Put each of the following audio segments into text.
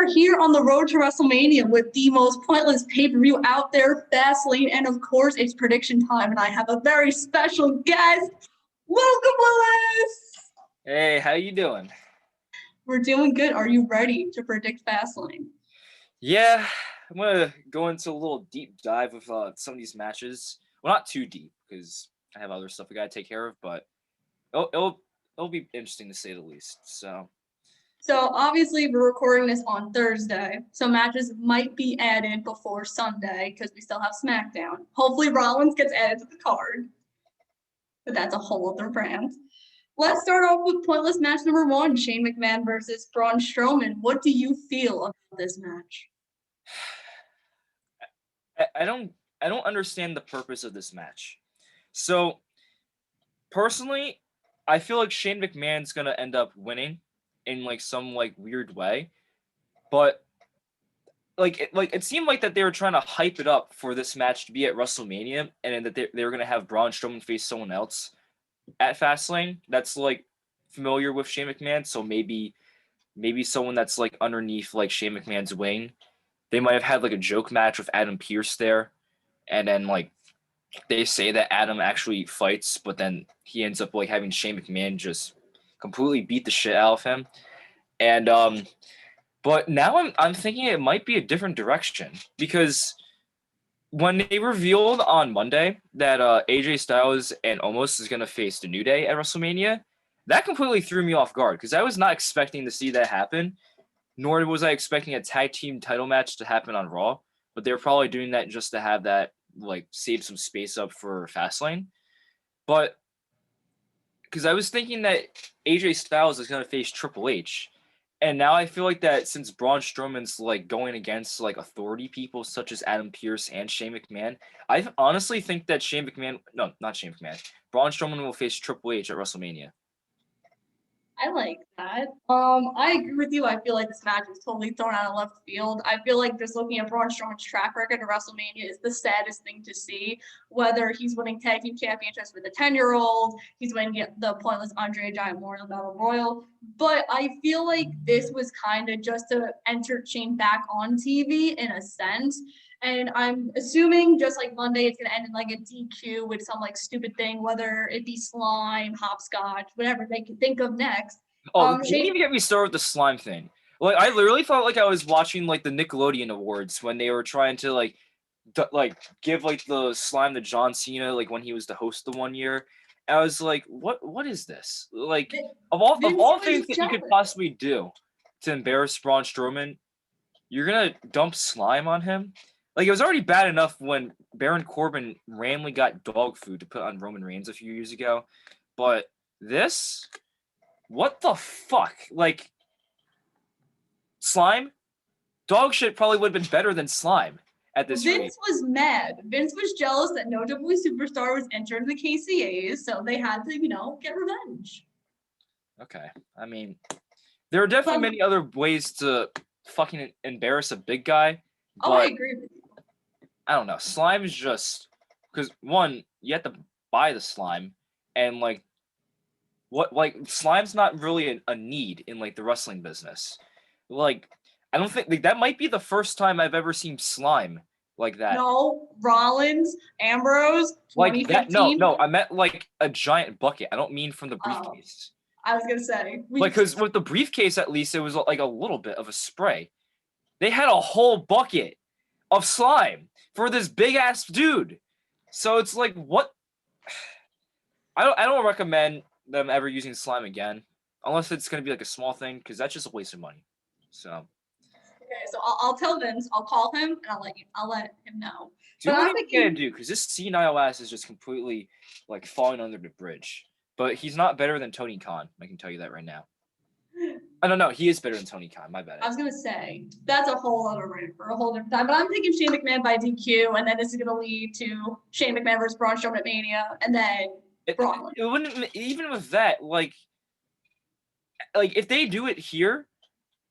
here on the road to WrestleMania with the most pointless pay-per-view out there, Fastlane, and of course, it's prediction time, and I have a very special guest. Welcome, Willis! Hey, how you doing? We're doing good. Are you ready to predict Fastlane? Yeah, I'm gonna go into a little deep dive with some of these matches. Well, not too deep because I have other stuff I gotta take care of, but it'll be interesting to say the least. So obviously, we're recording this on Thursday, so matches might be added before Sunday because we still have SmackDown. Hopefully, Rollins gets added to the card, but that's a whole other brand. Let's start off with pointless match number 1, Shane McMahon versus Braun Strowman. What do you feel about this match? I don't understand the purpose of this match. So personally, I feel like Shane McMahon's gonna end up winning in like some like weird way, but it seemed like that they were trying to hype it up for this match to be at WrestleMania, and then that they were gonna have Braun Strowman face someone else at Fastlane that's like familiar with Shane McMahon. So maybe someone that's like underneath like Shane McMahon's wing. They might have had like a joke match with Adam Pearce there, and then like they say that Adam actually fights, but then he ends up like having Shane McMahon just completely beat the shit out of him. And but now I'm thinking it might be a different direction because when they revealed on Monday that AJ Styles and Omos is gonna face the New Day at WrestleMania, that completely threw me off guard because I was not expecting to see that happen, nor was I expecting a tag team title match to happen on Raw. But they were probably doing that just to have that like save some space up for Fastlane. But because I was thinking that AJ Styles is gonna face Triple H, and now I feel like that since Braun Strowman's like going against like authority people such as Adam Pearce and Shane McMahon, I honestly think that not Shane McMahon, Braun Strowman will face Triple H at WrestleMania. I like that. I agree with you. I feel like this match was totally thrown out of left field. I feel like just looking at Braun Strowman's track record at WrestleMania is the saddest thing to see. Whether he's winning tag team championships with a 10-year-old, he's winning the pointless Andre Giant Memorial Battle Royal. But I feel like this was kind of just to enter Shane back on TV in a sense. And I'm assuming just like Monday, it's gonna end in like a DQ with some like stupid thing, whether it be slime, hopscotch, whatever they can think of next. Oh, don't Shane, even get me started with the slime thing. Like I literally felt like I was watching like the Nickelodeon Awards when they were trying to like give like the slime to John Cena like when he was the host the one year. And I was like, what is this? Like Vince of all was things that you could jealous. possibly do to embarrass Braun Strowman, you're gonna dump slime on him. Like it was already bad enough when Baron Corbin randomly got dog food to put on Roman Reigns a few years ago, but this, what the fuck? Like slime, dog shit probably would have been better than slime at this rate. Vince was mad. Vince was jealous that no WWE superstar was entering the KCAs, so they had to, get revenge. Okay, I mean, there are definitely many other ways to fucking embarrass a big guy, but I agree with you. I don't know. Slime is just because one, you have to buy the slime, and like slime's not really a need in like the wrestling business. Like I don't think like, that might be the first time I've ever seen slime like that. No, Rollins, Ambrose, Like 2015. that, no, I meant like a giant bucket. I don't mean from the briefcase. I was gonna say Because with the briefcase, at least it was like a little bit of a spray. They had a whole bucket of slime for this big ass dude. So it's like, what? I don't recommend them ever using slime again, unless it's gonna be like a small thing, because that's just a waste of money. So. Okay, so I'll tell Vince. I'll call him and I'll let him know. Do what he's gonna do, because this senile ass is just completely like falling under the bridge. But he's not better than Tony Khan. I can tell you that right now. I don't know. He is better than Tony Khan. My bad. I was gonna say that's a whole other rant for a whole different time. But I'm thinking Shane McMahon by DQ, and then this is gonna lead to Shane McMahon versus Braun Strowman at Mania, and then Braun. It wouldn't even with that like if they do it here,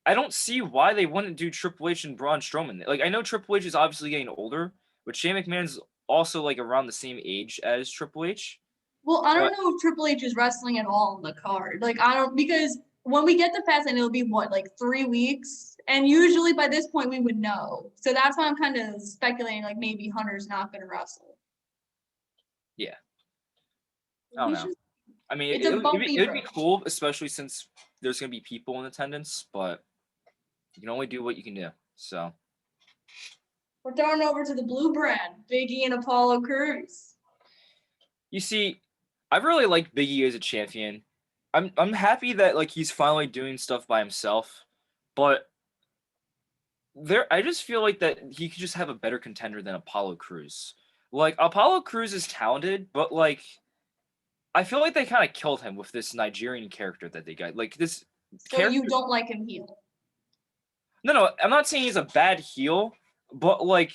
I don't see why they wouldn't do Triple H and Braun Strowman. Like I know Triple H is obviously getting older, but Shane McMahon's also like around the same age as Triple H. Well, I don't know if Triple H is wrestling at all on the card. Like I don't because when we get to Fastlane, it'll be what, like 3 weeks And usually by this point we would know. So that's why I'm kind of speculating like maybe Hunter's not going to wrestle. Yeah. I don't know. I mean, It's a bumpy it'd be road. cool, especially since there's gonna be people in attendance, but you can only do what you can do. So We're throwing over to the blue brand, Big E and Apollo Crews. you see, I really like Big E as a champion. I'm happy that like he's finally doing stuff by himself, but I just feel like that he could just have a better contender than Apollo Crews. Like Apollo Crews is talented, but like I feel like they kind of killed him with this Nigerian character that they got. Like this So character. you don't like him heel? No, I'm not saying he's a bad heel, but like,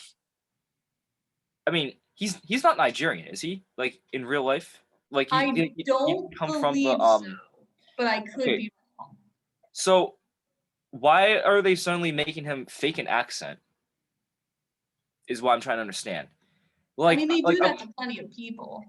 I mean, he's not Nigerian, is he? Like in real life, like I he don't come from the believe so, but I could Okay, be wrong. so why are they suddenly making him fake an accent? Is what I'm trying to understand. I Like mean, they like do that to plenty of people.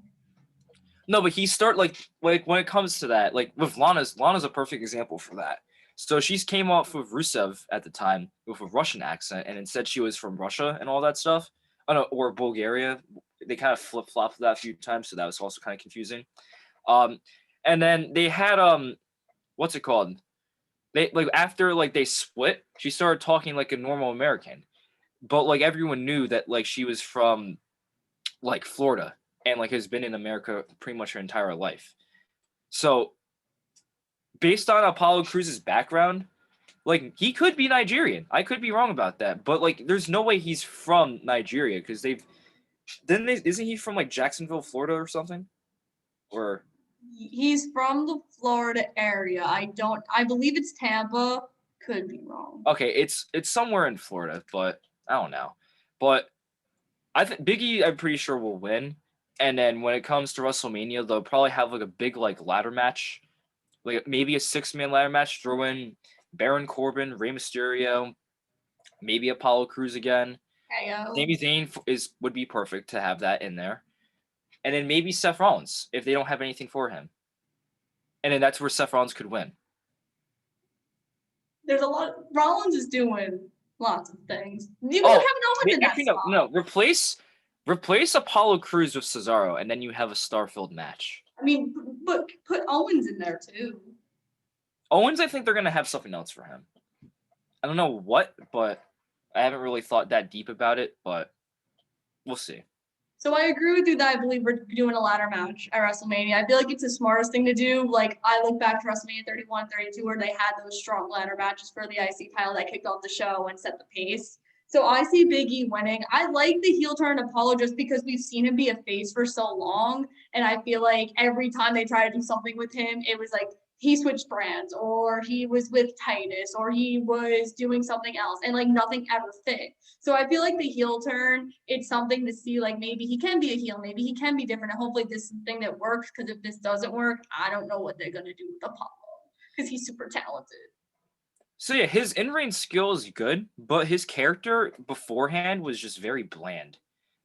no, but he start like when it comes to that, like with Lana's a perfect example for that. So she's came off with Rusev at the time with a Russian accent, and instead she was from Russia and all that stuff. Oh no, or Bulgaria. They kind of flip flopped that a few times, so that was also kind of confusing. Um, and then they had what's it called? They like after like they split, she started talking like a normal American, but like everyone knew that like she was from like Florida and like has been in America pretty much her entire life. So based on Apollo Cruz's background, like he could be Nigerian. I could be wrong about that, but like there's no way he's from Nigeria because isn't he from like Jacksonville, Florida or something? Or He's from the Florida area. I believe it's Tampa. Could be wrong. okay, it's somewhere in Florida, but I don't know. But I think Biggie, I'm pretty sure will win. And then when it comes to WrestleMania, they'll probably have like a big like ladder match, like maybe a 6-man ladder match. Throw in Baron Corbin, Rey Mysterio, maybe Apollo Crews again. Heyo. Sami Zayn would be perfect to have that in there, and then maybe Seth Rollins if they don't have anything for him, and then that's where Seth Rollins could win. There's a lot. Rollins is doing lots of things. You have no one in that actually spot. no. Replace Apollo Crews with Cesaro, and then you have a star-filled match. I mean, but put Owens in there too. Owens, I think they're gonna have something else for him. I don't know what, but I haven't really thought that deep about it, but we'll see. So I agree with you that I believe we're doing a ladder match at WrestleMania. I feel like it's the smartest thing to do. Like I look back to WrestleMania 31, 32, where they had those strong ladder matches for the IC title that kicked off the show and set the pace. So I see Big E winning. I like the heel turn Apollo just because we've seen him be a face for so long. And I feel like every time they try to do something with him, it was like he switched brands or he was with Titus or he was doing something else and like nothing ever fit. So I feel like the heel turn, it's something to see like maybe he can be a heel, maybe he can be different. And hopefully this is the thing that works because if this doesn't work, I don't know what they're going to do with Apollo because he's super talented. So yeah, his in-ring skill is good, but his character beforehand was just very bland.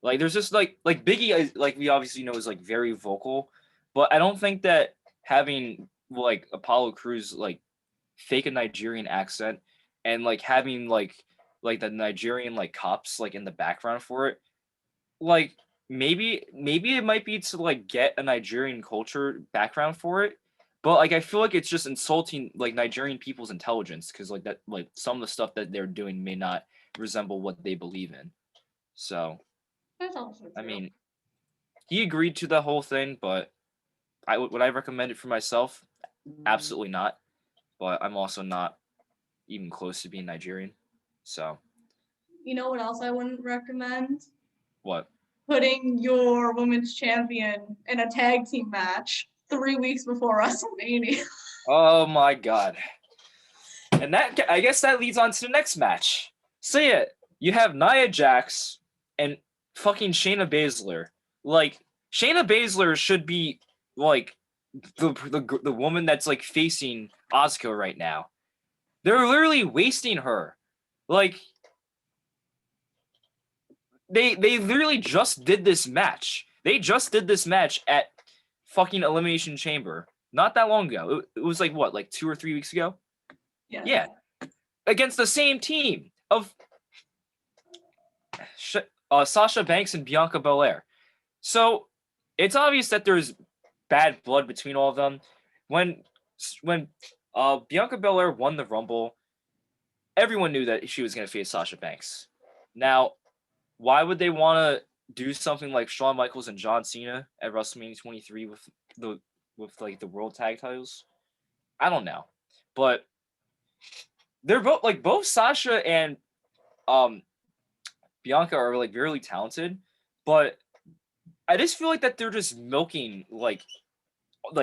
Like there's just like Biggie, like we obviously know is like very vocal, but I don't think that having like Apollo Crews like fake a Nigerian accent and like having like the Nigerian like cops like in the background for it, like maybe it might be to like get a Nigerian culture background for it, but like I feel like it's just insulting like Nigerian people's intelligence because like that like some of the stuff that they're doing may not resemble what they believe in. So That's also true. I mean, he agreed to the whole thing, but would I recommend it for myself? Absolutely not. But I'm also not even close to being Nigerian. So You know what else I wouldn't recommend? what? Putting your women's champion in a tag team match 3 weeks before WrestleMania. Oh my god. And that I guess that leads on to the next match. So yeah, you have Nia Jax and fucking Shayna Baszler. Like Shayna Baszler should be like the woman that's like facing Asuka right now. They're literally wasting her. Like they literally just did this match. They just did this match at fucking Elimination Chamber not that long ago. It was like what, like 2 or 3 weeks ago? Yes. Yeah. against the same team of Sasha Banks and Bianca Belair. So it's obvious that there's bad blood between all of them. When Bianca Belair won the Rumble, everyone knew that she was going to face Sasha Banks. Now, why would they want to do something like Shawn Michaels and John Cena at WrestleMania 23 with the World Tag Titles? I don't know, but they're both Sasha and Bianca are like really talented, but I just feel like that they're just milking like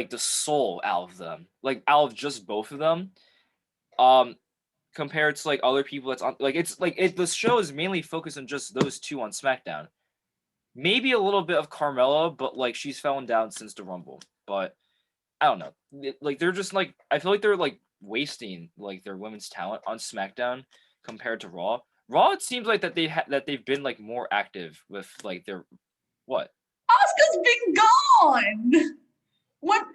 the soul out of them, like out of just both of them. Compared to like other people that's on the show is mainly focused on just those two on SmackDown. Maybe a little bit of Carmella, but like she's fallen down since the Rumble. But I don't know. Like they're just like I feel like they're like wasting like their women's talent on SmackDown compared to Raw. Raw, it seems like that they've been like more active with like their what? Asuka's been gone. What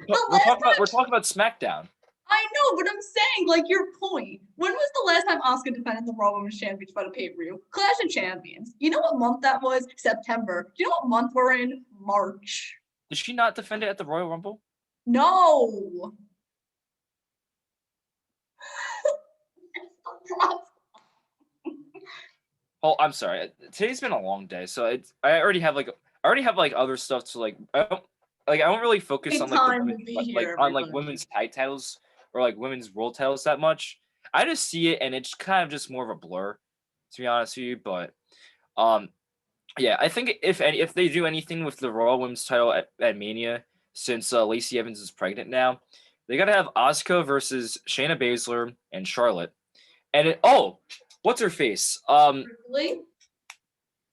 We're talking about SmackDown. I know, but I'm saying like your point. When was the last time Asuka defended the Raw Women's Championship at a pay-per-view? Clash of Champions. You know what month that was? September. Do you know what month we're in? March. Did she not defend it at the Royal Rumble? No. Oh, I'm sorry. Today's been a long day, so I already have other stuff to like. I don't really focus on like women's tag titles or like women's world titles that much. I just see it and it's kind of just more of a blur, to be honest with you. But yeah, I think if they do anything with the Raw Women's title at Mania, since Lacey Evans is pregnant now, they gotta have Asuka versus Shayna Baszler and Charlotte. And what's her face? Really?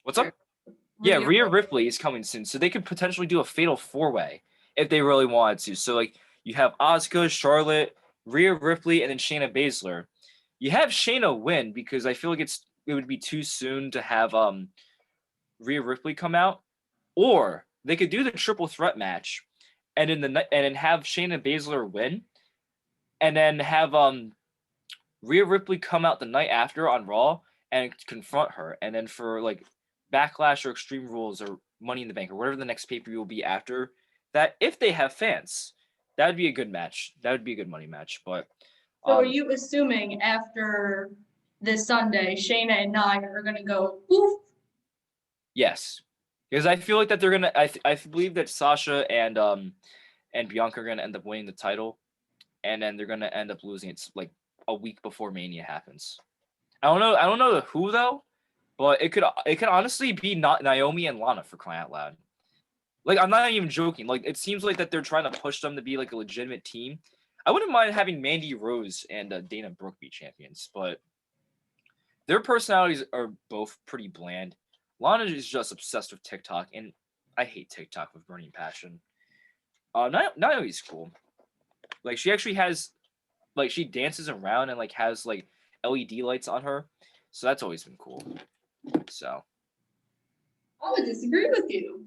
What's up? Yeah, Rhea Ripley is coming soon, so they could potentially do a fatal 4-way if they really wanted to. So like you have Asuka, Charlotte, Rhea Ripley, and then Shayna Baszler. You have Shayna win because I feel like it would be too soon to have Rhea Ripley come out, or they could do the triple threat match, and then have Shayna Baszler win, and then have Rhea Ripley come out the night after on Raw and confront her, and then for like Backlash or Extreme Rules or Money in the Bank or whatever the next pay-per-view will be after that, if they have fans, that would be a good match. That would be a good money match. But so are you assuming after this Sunday, Shayna and Nia are gonna go poof? Yes, because I feel like that they're gonna. I believe that Sasha and Bianca are gonna end up winning the title, and then they're gonna end up losing it like a week before Mania happens. I don't know who though. But it could honestly be not Naomi and Lana, for crying out loud. Like I'm not even joking. Like it seems like that they're trying to push them to be like a legitimate team. I wouldn't mind having Mandy Rose and Dana Brooke be champions, but their personalities are both pretty bland. Lana is just obsessed with TikTok, and I hate TikTok with burning passion. Naomi's cool. Like she actually has, like she dances around and like has like LED lights on her, so that's always been cool. So I would disagree with you.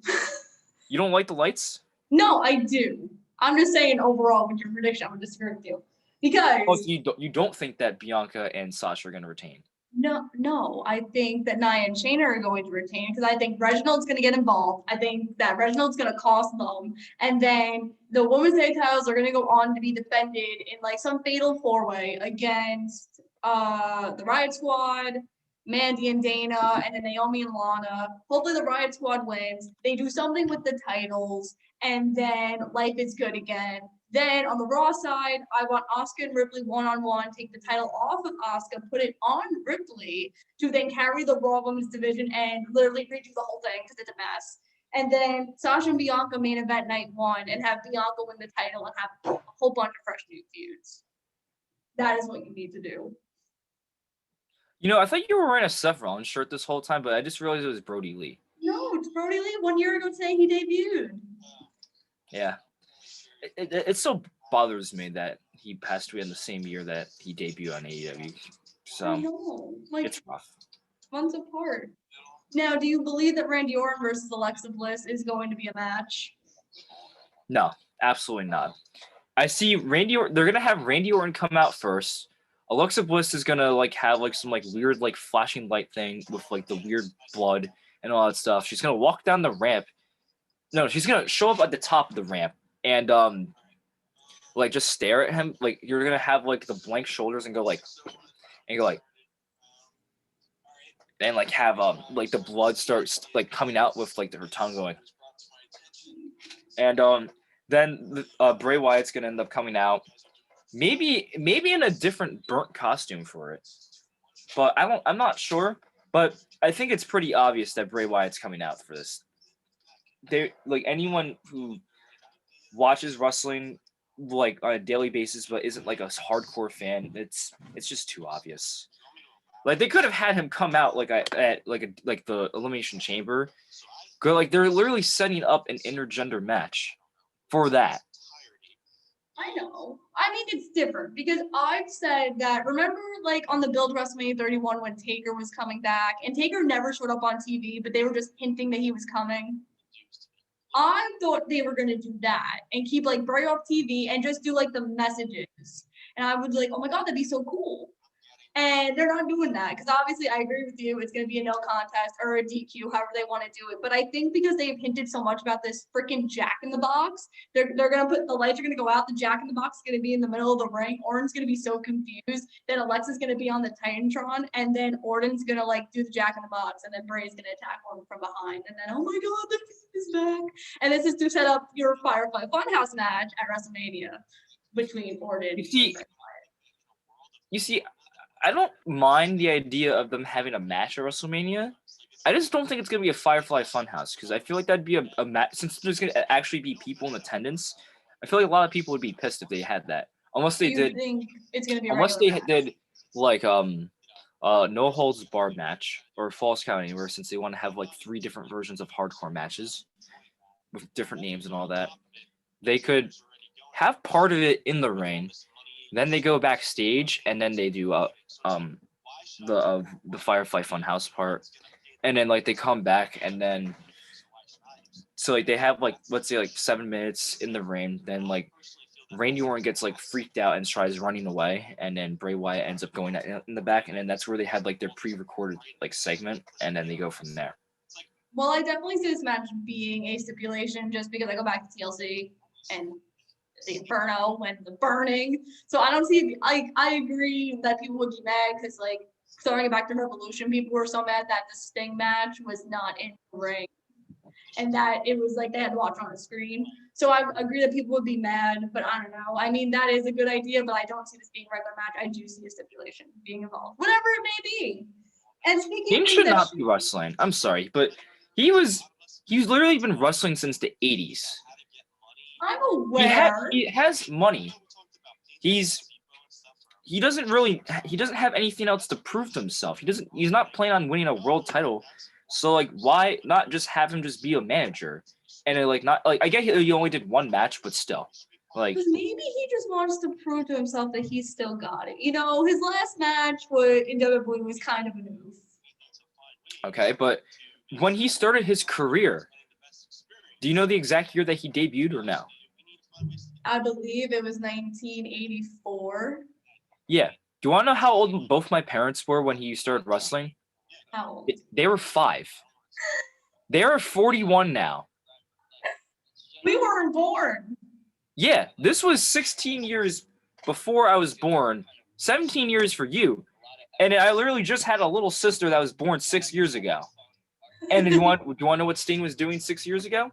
You don't like the lights? No, I do. I'm just saying overall with your prediction, I would disagree with you. Because you don't think that Bianca and Sasha are gonna retain? No, I think that Nia and Shayna are going to retain because I think Reginald's going to get involved. I think that Reginald's going to cost them, and then the women's tag titles are going to go on to be defended in like some fatal 4-way against the Riot Squad, Mandy and Dana, and then Naomi and Lana. Hopefully the Riot Squad wins. They do something with the titles, and then life is good again. Then on the Raw side, I want Asuka and Ripley one-on-one, take the title off of Asuka, put it on Ripley to then carry the Raw Women's division and literally redo the whole thing because it's a mess. And then Sasha and Bianca main event night 1 and have Bianca win the title and have a whole bunch of fresh new feuds. That is what you need to do. You know, I thought you were wearing a Seth Rollins shirt this whole time, but I just realized it was Brody Lee. No, it's Brody Lee 1 year ago today he debuted. Yeah. It still bothers me that he passed away in the same year that he debuted on AEW. So I know. Like, it's rough. Months apart. Now, do you believe that Randy Orton versus Alexa Bliss is going to be a match? No, absolutely not. I see they're gonna have Randy Orton come out first, Alexa Bliss is gonna like have like some like weird like flashing light thing with like the weird blood and all that stuff. She's gonna walk down the ramp. No, she's gonna show up at the top of the ramp and like just stare at him. Like you're gonna have like the blank shoulders and go like and like have like the blood starts like coming out with like her tongue going. And then Bray Wyatt's gonna end up coming out. Maybe in a different burnt costume for it. But I'm not sure. But I think it's pretty obvious that Bray Wyatt's coming out for this. They like anyone who watches wrestling like on a daily basis but isn't like a hardcore fan, it's just too obvious. Like they could have had him come out like at like the Elimination Chamber. Go like they're literally setting up an intergender match for that. I know. I mean, it's different because I've said that. Remember, like on the build to WrestleMania 31 when Taker was coming back, and Taker never showed up on TV, but they were just hinting that he was coming. I thought they were gonna do that and keep like Bray off TV and just do like the messages. And I would be like, oh my god, that'd be so cool. And they're not doing that because obviously I agree with you. It's going to be a no contest or a DQ, however they want to do it. But I think because they've hinted so much about this freaking Jack in the Box, they're going to put the lights are going to go out. The Jack in the Box is going to be in the middle of the ring. Orton's going to be so confused. Then Alexa's going to be on the Titantron, and then Orton's going to like do the Jack in the Box, and then Bray's going to attack Orton from behind. And then oh my god, the Fiend is back. And this is to set up your Firefly Funhouse match at WrestleMania between Orton and Bray Wyatt. You see, I don't mind the idea of them having a match at WrestleMania. I just don't think it's gonna be a Firefly Funhouse because I feel like that'd be a match. Since there's gonna actually be people in attendance, I feel like a lot of people would be pissed if they had that. Unless they did. Think it's gonna be unless they did like no holds barred match or false count anywhere, since they want to have like 3 different versions of hardcore matches with different names and all that. They could have part of it in the ring. Then they go backstage, and then they do the Firefly Funhouse part, and then like they come back, and then so like they have like let's say like 7 minutes in the ring. Then like Randy Orton gets like freaked out and tries running away, and then Bray Wyatt ends up going in the back, and then that's where they had like their pre-recorded like segment, and then they go from there. Well, I definitely see this match being a stipulation just because I go back to TLC and the Inferno when the burning. So I don't see. I agree that people would be mad because like throwing it back to Revolution, people were so mad that the Sting match was not in the ring, and that it was like they had to watch on a screen. So I agree that people would be mad, but I don't know. I mean, that is a good idea, but I don't see this being a regular match. I do see a stipulation being involved, whatever it may be. And speaking, King should not be wrestling. I'm sorry, but he's literally been wrestling since the 80s. I'm aware. He has money. He doesn't have anything else to prove to himself. He's not planning on winning a world title. So like why not just have him just be a manager? And it, like not like I get he only did 1 match, but still. Like maybe he just wants to prove to himself that he's still got it. You know, his last match in WWE was kind of a noof. Okay, but when he started his career, do you know the exact year that he debuted or no? I believe it was 1984. Yeah. Do you want to know how old both my parents were when he started wrestling? How old? They were 5. They are 41 now. We weren't born. Yeah, this was 16 years before I was born, 17 years for you. And I literally just had a little sister that was born 6 years ago. And do you want to know what Sting was doing 6 years ago?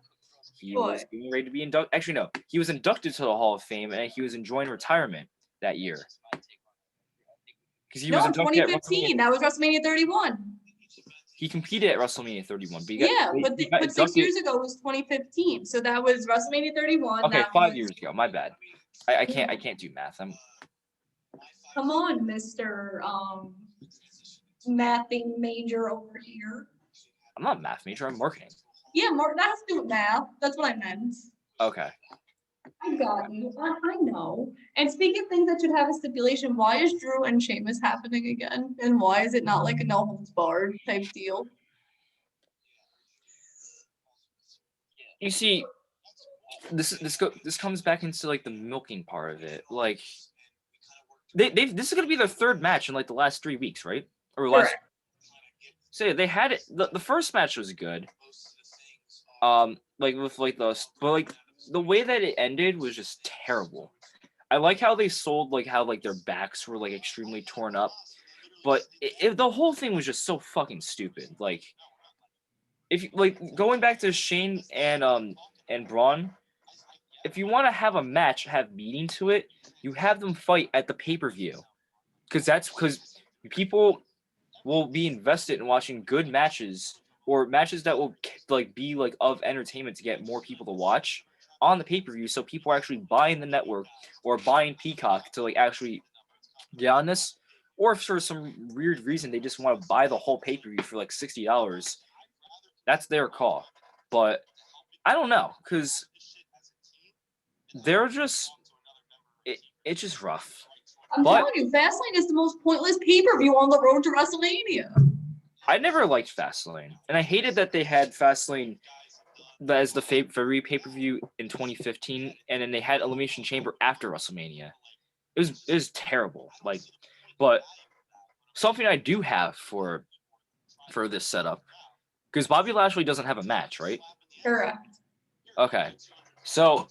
He was getting ready to be inducted. Actually, no. He was inducted to the Hall of Fame, and he was enjoying retirement that year. Because he was inducted 2015. That was WrestleMania 31. He competed at WrestleMania 31. But 6 years ago was 2015. So that was WrestleMania 31. Okay, 5 years ago. My bad. I can't do math. Come on, Mr. Mathing major over here. I'm not a math major. I'm marketing. Yeah, that has to do with math. That's what I meant. Okay. I got you. I know. And speaking of things that should have a stipulation, why is Drew and Sheamus happening again? And why is it not like a no holds barred type deal? You see, this comes back into like the milking part of it. Like, this is gonna be their third match in like the last 3 weeks, right? Or last. Correct. So they had it. The first match was good. Like with like but like the way that it ended was just terrible. I like how they sold like how like their backs were like extremely torn up, but the whole thing was just so fucking stupid. Like if you like going back to Shane and Braun, if you want to have a match, have meaning to it, you have them fight at the pay-per-view. Because people will be invested in watching good matches or matches that will like be like of entertainment to get more people to watch on the pay-per-view, so people are actually buying the network or buying Peacock to like actually get on this. Or if for some weird reason they just want to buy the whole pay-per-view for like $60, that's their call. But I don't know, because they're just it's just rough. I'm But telling you, Fastlane is the most pointless pay-per-view on the road to WrestleMania. I never liked Fastlane, and I hated that they had Fastlane as the very pay-per-view in 2015, and then they had Elimination Chamber after WrestleMania. It was terrible. Like, but something I do have for this setup, because Bobby Lashley doesn't have a match, right? Correct. Okay, so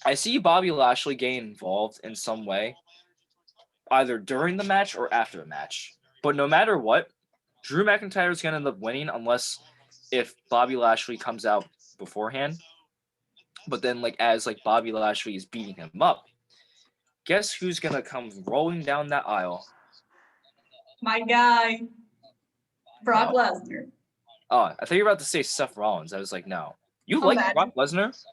I see Bobby Lashley getting involved in some way, either during the match or after the match. But no matter what, Drew McIntyre is going to end up winning unless if Bobby Lashley comes out beforehand. But then, like as like Bobby Lashley is beating him up, guess who's going to come rolling down that aisle? My guy, Brock No. Lesnar. Oh, I thought you were about to say Seth Rollins. I was like, no. You like Imagine. Brock Lesnar?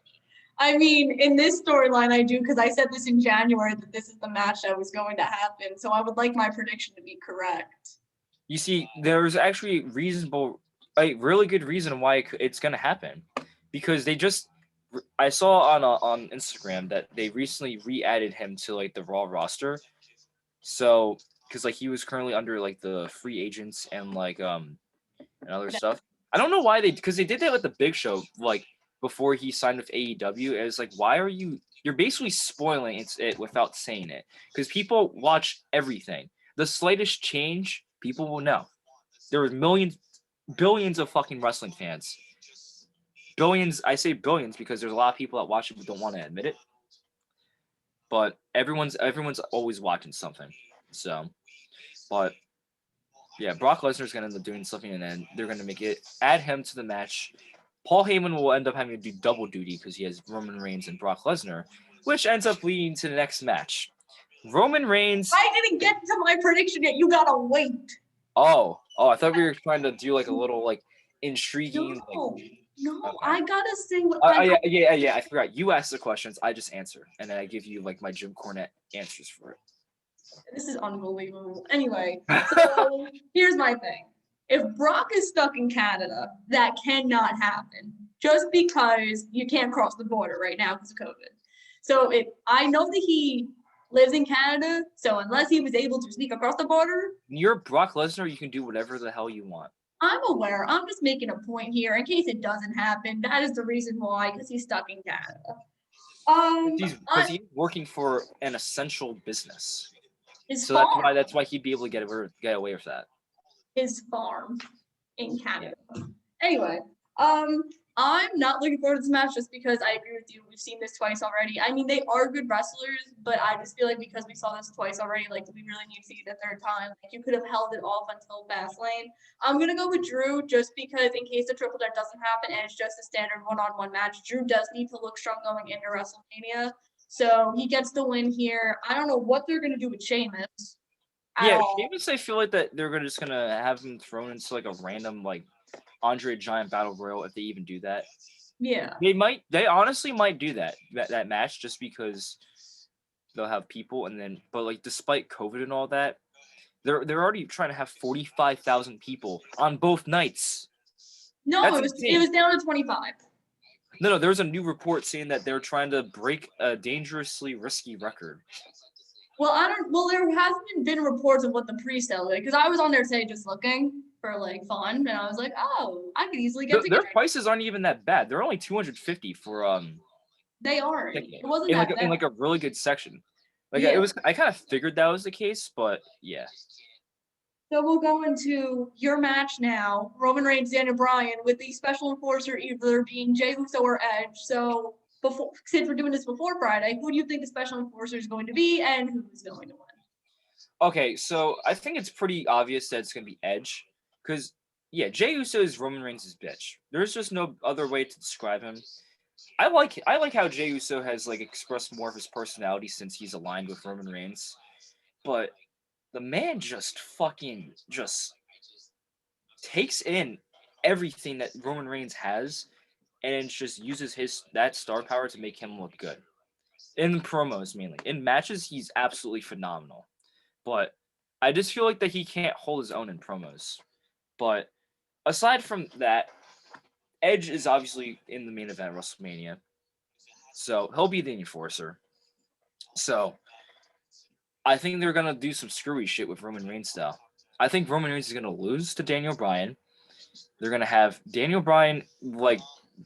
I mean, in this storyline, I do, because I said this in January that this is the match that was going to happen. So I would like my prediction to be correct. You see, there's actually a really good reason why it's going to happen, because I saw on Instagram that they recently re-added him to like the Raw roster. So, because like he was currently under like the free agents and like and other stuff. I don't know why because they did that with the Big Show like before he signed with AEW. And it's like, why are you're basically spoiling it without saying it, because people watch everything. The slightest change, people will know. There was billions of fucking wrestling fans. Billions, I say billions because there's a lot of people that watch it but don't want to admit it. But everyone's always watching something. So, but yeah, Brock Lesnar's gonna end up doing something, and then they're gonna add him to the match. Paul Heyman will end up having to do double duty because he has Roman Reigns and Brock Lesnar, which ends up leading to the next match. Roman Reigns. I didn't get to my prediction yet. You gotta wait. Oh, I thought we were trying to do like a little like intriguing. No, Okay. I gotta say what yeah. I forgot. You asked the questions. I just answer, and then I give you like my Jim Cornette answers for it. This is unbelievable. Anyway, so here's my thing. If Brock is stuck in Canada, that cannot happen just because you can't cross the border right now because of COVID. So I know that he lives in Canada, so unless he was able to sneak across the border. You're Brock Lesnar, you can do whatever the hell you want. I'm aware. I'm just making a point here in case it doesn't happen. That is the reason why, because he's stuck in Canada. Because he's working for an essential business. So farm. that's why he'd be able to get away with that. His farm in Canada. Yeah. Anyway, I'm not looking forward to this match just because I agree with you. We've seen this twice already. I mean, they are good wrestlers, but I just feel like because we saw this twice already, like we really need to see it a third time. Like you could have held it off until Fastlane. I'm gonna go with Drew just because in case the triple threat doesn't happen and it's just a standard one-on-one match, Drew does need to look strong going into WrestleMania. So he gets the win here. I don't know what they're gonna do with Sheamus. Yeah, Sheamus, I feel like that they're just gonna have him thrown into like a random like Andre Giant Battle Royal if they even do that. Yeah. They honestly might do that match just because they'll have people, but like despite COVID and all that, they're already trying to have 45,000 people on both nights. No, it was down to 25. No, there's a new report saying that they're trying to break a dangerously risky record. Well, there hasn't been reports of what the pre-sale is because I was on there today just looking for like fun, and I was like, oh, I could easily get their prices aren't even that bad. They're only $250 for They aren't. It wasn't that bad. in like a really good section. Like Yeah. I kind of figured that was the case, but yeah. So we'll go into your match now, Roman Reigns, Daniel Bryan, with the special enforcer either being Jey Uso or Edge. So before, since we're doing this before Friday, who do you think the special enforcer is going to be, and who's going to win? Okay, so I think it's pretty obvious that it's gonna be Edge, because yeah, Jey Uso is Roman Reigns' bitch. There's just no other way to describe him. I like how Jey Uso has like expressed more of his personality since he's aligned with Roman Reigns, but the man just takes in everything that Roman Reigns has and just uses that star power to make him look good. In promos mainly. In matches, he's absolutely phenomenal. But I just feel like that he can't hold his own in promos. But aside from that, Edge is obviously in the main event of WrestleMania. So he'll be the enforcer. So I think they're gonna do some screwy shit with Roman Reigns though. I think Roman Reigns is gonna lose to Daniel Bryan. They're gonna have Daniel Bryan like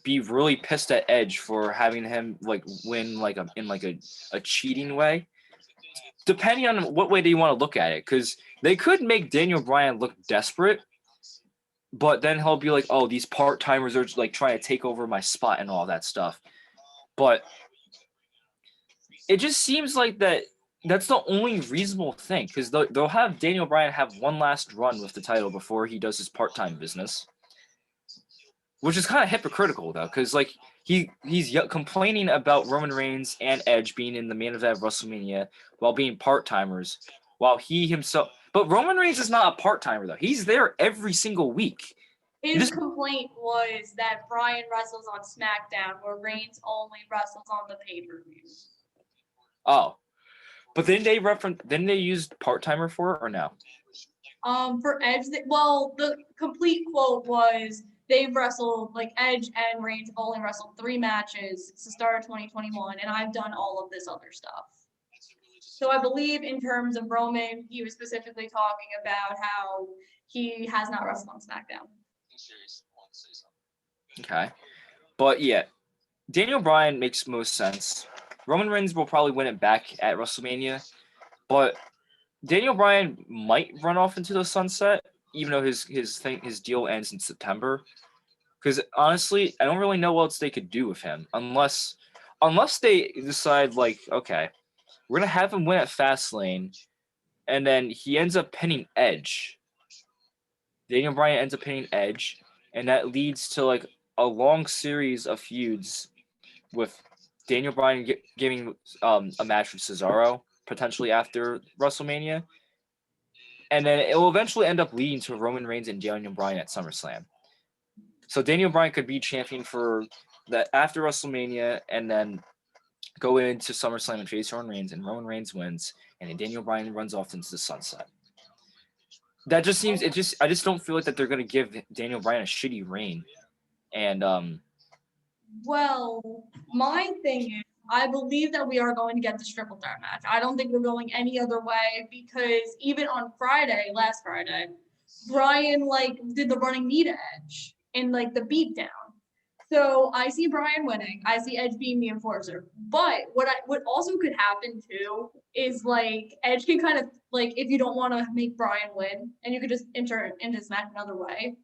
be really pissed at Edge for having him like win like in like a cheating way. Depending on what way they want to look at it, because they could make Daniel Bryan look desperate, but then he'll be like, "Oh, these part timers are like trying to take over my spot and all that stuff." But it just seems like that's the only reasonable thing, because they'll have Daniel Bryan have one last run with the title before he does his part time business, which is kind of hypocritical though, because like he's complaining about Roman Reigns and Edge being in the main event of WrestleMania while being part timers, while he himself. But Roman Reigns is not a part timer though. He's there every single week. His complaint was that Bryan wrestles on SmackDown, where Reigns only wrestles on the pay-per-view. Oh, but didn't they use part timer for it or no? For Edge, the complete quote was they've wrestled, like Edge and Reigns have only wrestled 3 matches since the start of 2021, and I've done all of this other stuff. So I believe in terms of Roman, he was specifically talking about how he has not wrestled on SmackDown. Okay, but yeah, Daniel Bryan makes most sense. Roman Reigns will probably win it back at WrestleMania, but Daniel Bryan might run off into the sunset, even though his deal ends in September. Because honestly, I don't really know what else they could do with him unless they decide like, okay, we're gonna have him win at Fastlane, and then he ends up pinning Edge. Daniel Bryan ends up pinning Edge, and that leads to like a long series of feuds with Daniel Bryan giving a match with Cesaro potentially after WrestleMania, and then it will eventually end up leading to Roman Reigns and Daniel Bryan at SummerSlam. So Daniel Bryan could be champion for that after WrestleMania, and then go into SummerSlam and face Roman Reigns, and Roman Reigns wins, and then Daniel Bryan runs off into the sunset. That just seems I just don't feel like that they're gonna give Daniel Bryan a shitty reign. And Well, my thing is, I believe that we are going to get this triple threat match. I don't think we're going any other way, because even on last Friday, Bryan like did the running knee to Edge in like the beatdown. So I see Bryan winning. I see Edge being the enforcer. But what also could happen too is like Edge can kind of like, if you don't want to make Bryan win, and you could just enter into this match another way,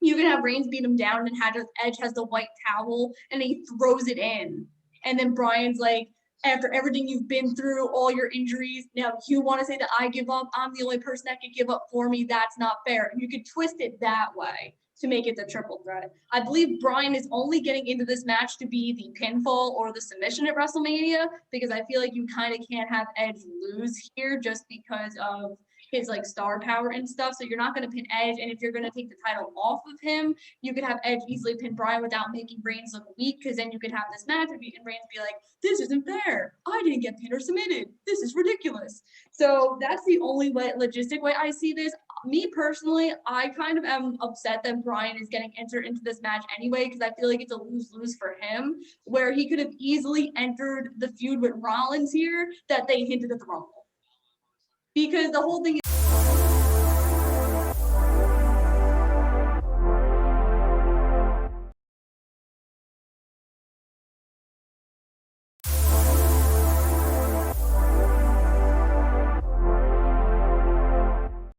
you can have Reigns beat him down, and Edge has the white towel and he throws it in. And then Bryan's like, after everything you've been through, all your injuries, now you want to say that I give up? I'm the only person that can give up for me. That's not fair. And you could twist it that way to make it the triple threat. I believe Bryan is only getting into this match to be the pinfall or the submission at WrestleMania, because I feel like you kind of can't have Edge lose here just because of his like star power and stuff. So you're not going to pin Edge, and if you're going to take the title off of him, you could have Edge easily pin Bryan without making Reigns look weak, because then you could have this match and Reigns be like, "This isn't fair. I didn't get pinned or submitted. This is ridiculous." So that's the only logistic way I see this. Me personally, I kind of am upset that Bryan is getting entered into this match anyway, because I feel like it's a lose-lose for him, where he could have easily entered the feud with Rollins here that they hinted at the Rumble. Because the whole thing is